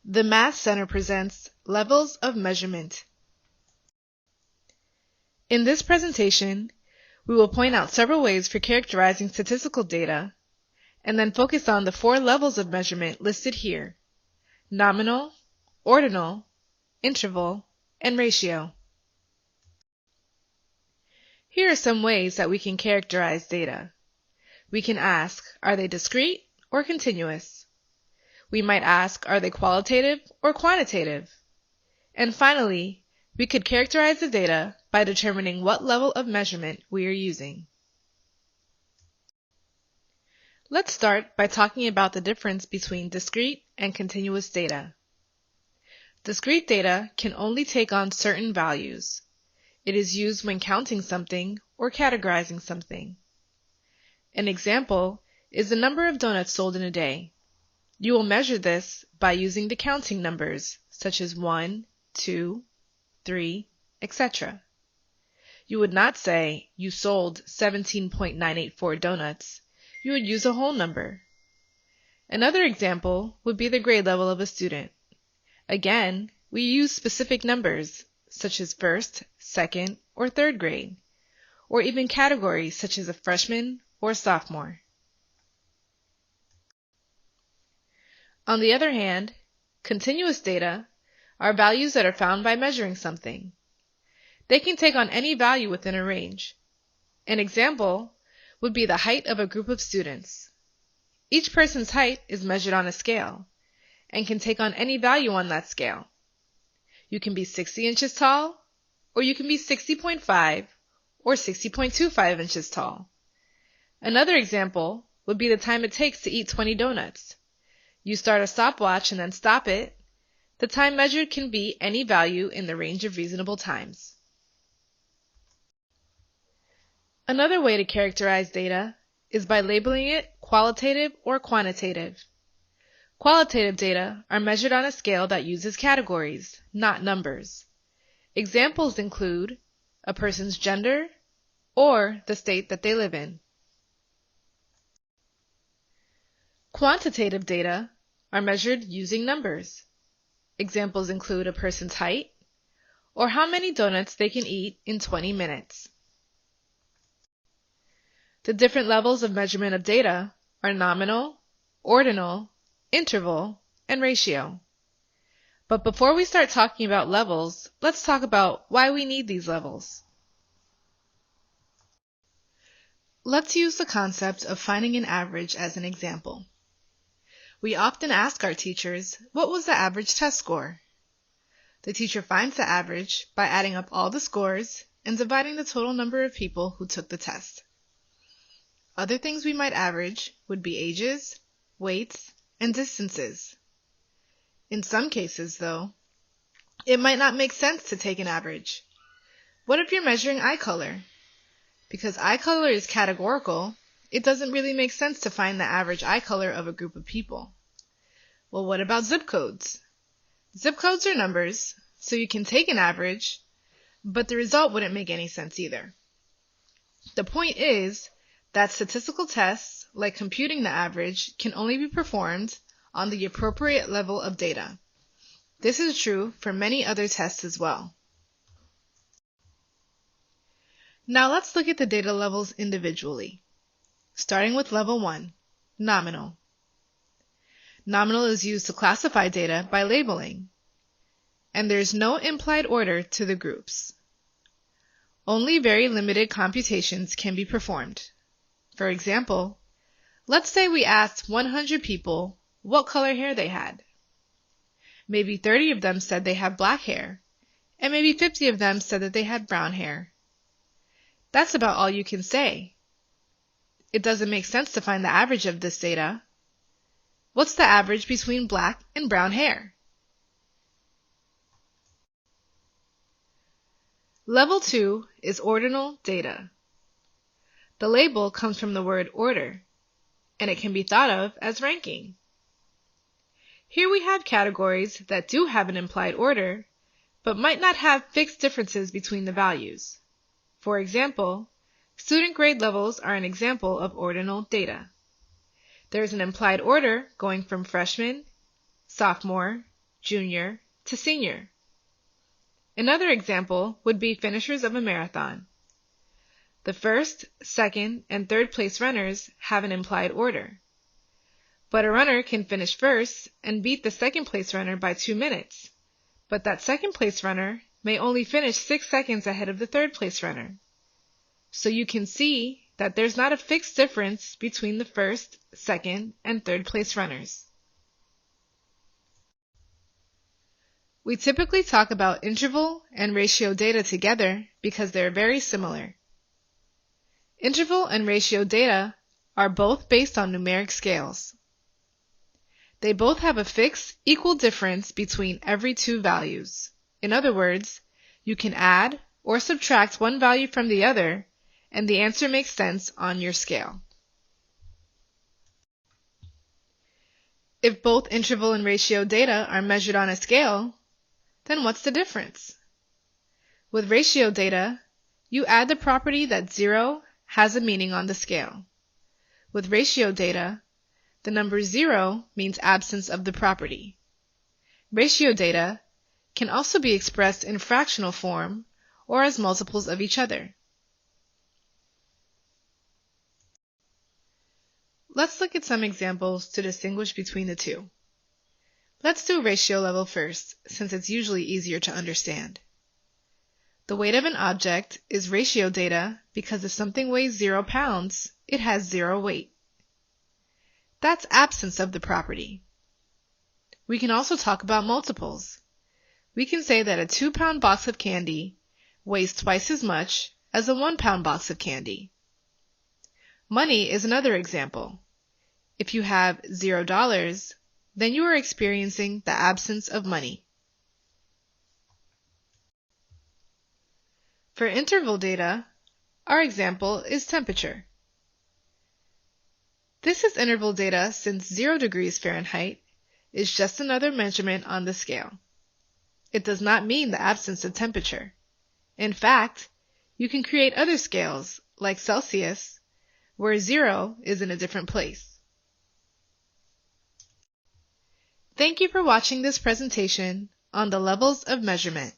The Math Center presents Levels of Measurement. In this presentation, we will point out several ways for characterizing statistical data, and then focus on the 4 levels of measurement listed here: nominal, ordinal, interval, and ratio. Here are some ways that we can characterize data. We can ask, are they discrete or continuous? We might ask, are they qualitative or quantitative? And finally, we could characterize the data by determining what level of measurement we are using. Let's start by talking about the difference between discrete and continuous data. Discrete data can only take on certain values. It is used when counting something or categorizing something. An example is the number of donuts sold in a day. You will measure this by using the counting numbers, such as 1, 2, 3, etc. You would not say you sold 17.984 donuts. You would use a whole number. Another example would be the grade level of a student. Again, we use specific numbers, such as first, second, or third grade, or even categories such as a freshman or sophomore. On the other hand, continuous data are values that are found by measuring something. They can take on any value within a range. An example would be the height of a group of students. Each person's height is measured on a scale and can take on any value on that scale. You can be 60 inches tall, or you can be 60.5 or 60.25 inches tall. Another example would be the time it takes to eat 20 donuts. You start a stopwatch and then stop it. The time measured can be any value in the range of reasonable times. Another way to characterize data is by labeling it qualitative or quantitative. Qualitative data are measured on a scale that uses categories, not numbers. Examples include a person's gender or the state that they live in. Quantitative data are measured using numbers. Examples include a person's height or how many donuts they can eat in 20 minutes. The different levels of measurement of data are nominal, ordinal, interval, and ratio. But before we start talking about levels, let's talk about why we need these levels. Let's use the concept of finding an average as an example. We often ask our teachers, what was the average test score? The teacher finds the average by adding up all the scores and dividing the total number of people who took the test. Other things we might average would be ages, weights, and distances. In some cases, though, it might not make sense to take an average. What if you're measuring eye color? Because eye color is categorical, it doesn't really make sense to find the average eye color of a group of people. Well, what about zip codes? Zip codes are numbers, so you can take an average, but the result wouldn't make any sense either. The point is that statistical tests, like computing the average, can only be performed on the appropriate level of data. This is true for many other tests as well. Now let's look at the data levels individually. Starting with level 1, nominal. Nominal is used to classify data by labeling, and there is no implied order to the groups. Only very limited computations can be performed. For example, let's say we asked 100 people what color hair they had. Maybe 30 of them said they had black hair, and maybe 50 of them said that they had brown hair. That's about all you can say. It doesn't make sense to find the average of this data. What's the average between black and brown hair? Level 2 is ordinal data. The label comes from the word order, and it can be thought of as ranking. Here we have categories that do have an implied order, but might not have fixed differences between the values. For example, student grade levels are an example of ordinal data. There is an implied order going from freshman, sophomore, junior to senior. Another example would be finishers of a marathon. The first, second, and third place runners have an implied order. But a runner can finish first and beat the second place runner by 2 minutes. But that second place runner may only finish 6 seconds ahead of the third place runner. So you can see that there's not a fixed difference between the first, second, and third place runners. We typically talk about interval and ratio data together because they're very similar. Interval and ratio data are both based on numeric scales. They both have a fixed equal difference between every two values. In other words, you can add or subtract one value from the other, and the answer makes sense on your scale. If both interval and ratio data are measured on a scale, then what's the difference? With ratio data, you add the property that 0 has a meaning on the scale. With ratio data, the number 0 means absence of the property. Ratio data can also be expressed in fractional form or as multiples of each other. Let's look at some examples to distinguish between the two. Let's do ratio level first, since it's usually easier to understand. The weight of an object is ratio data because if something weighs 0 pounds, it has 0 weight. That's absence of the property. We can also talk about multiples. We can say that a 2-pound box of candy weighs twice as much as a 1-pound box of candy. Money is another example. If you have $0, then you are experiencing the absence of money. For interval data, our example is temperature. This is interval data since 0 degrees Fahrenheit is just another measurement on the scale. It does not mean the absence of temperature. In fact, you can create other scales, like Celsius, where 0 is in a different place. Thank you for watching this presentation on the levels of measurement.